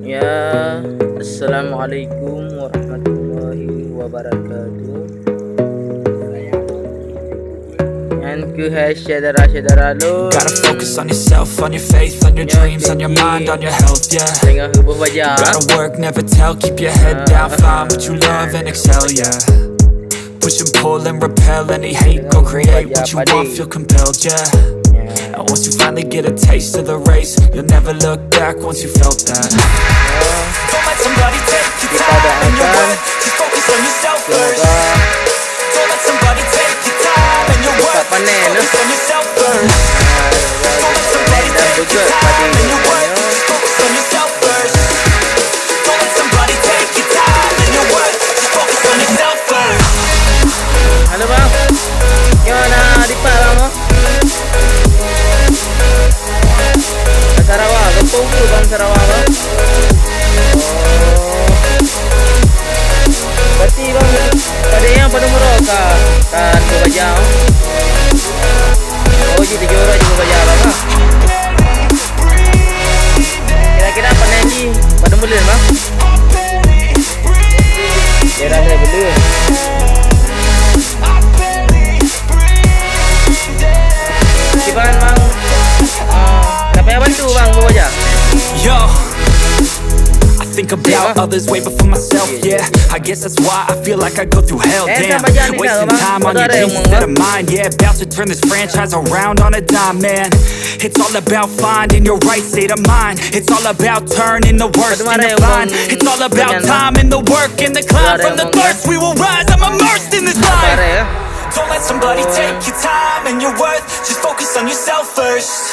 Ya, Assalamualaikum warahmatullahi wabarakatuh. And ku hai saudara-saudara lo. Gotta focus on yourself, on your faith, on your dreams, on your mind, on your health, yeah. Tengah hubung baja. Gotta work, never tell, keep your head down, find what you love and excel, yeah. Push and pull and repel any hate, go create what you want, feel compelled, yeah. And once you finally get a taste of the race, you'll never look back once you felt that. Don't let somebody take your time and your worth, just focus on yourself first. Don't let somebody take your time and your worth, just focus on yourself first. Don't let somebody take your time and your worth, just focus on yourself first. Don't let somebody take your time and your worth, just focus on yourself first. Halo bang, gimana di Padang bang? Sarawak, kampung tu bang Sarawak bang. Berarti bang, pada yang pada Merauke kan berbajau. Oh jadi jora juga bajau bang. Kira-kira apa nanti pada bulan bang? Kira saya belum. Kiban bang, siapa yang bantu bang bawa aja? Yo, I think about others way before myself, yeah. I guess that's why I feel like I go through hell, damn. Wasting time on your dreams instead of mine, yeah. About to turn this franchise around on a dime, man. It's all about finding your right state of mind. It's all about turning the worst into fine. It's all about time and the work and the climb. From the thirst we will rise, I'm immersed in this life. Don't let somebody take your time and your worth, just focus on yourself first.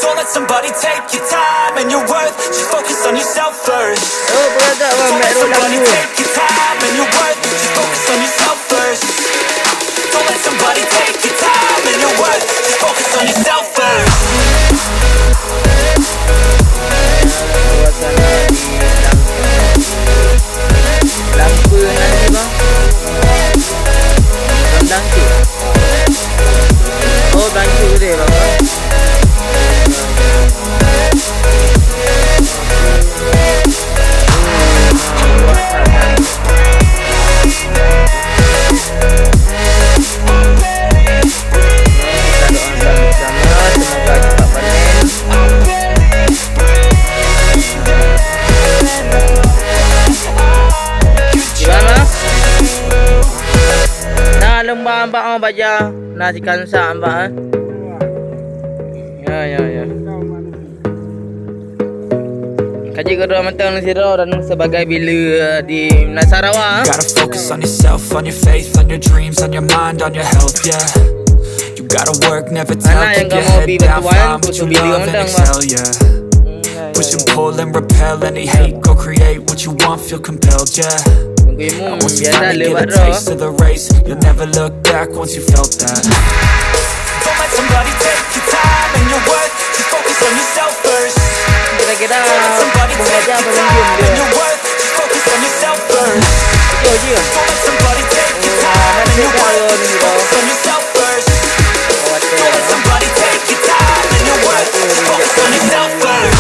Don't let somebody take your time and your worth, just focus on yourself first. Don't let somebody take your time and your worth, just focus on yourself first. Don't let somebody take your time and your worth, just focus on yourself first. Lampu nanti bang. Bangku. Oh bangku gede bang. Lembah ambak orang baja nasi kansa ambak ya. Kaji kedua mentang siro dan sebagai bila di Sarawak. Gotta focus on yourself, on your faith, on your dreams, on your mind, on your health, yeah. You gotta work, never tell, keep your head down, find what you love and excel, yeah. Push and pull and repel any hate, go create what you want, feel compelled, yeah. And once you finally get a taste of the race, you'll never look back once you felt that. Don't let somebody take your time and your worth, just focus on yourself first. Don't let somebody take your time and your worth, just focus on yourself first. Don't let somebody take your time and your worth, just focus on yourself first. Don't let somebody take your time and your worth, just focus on yourself first.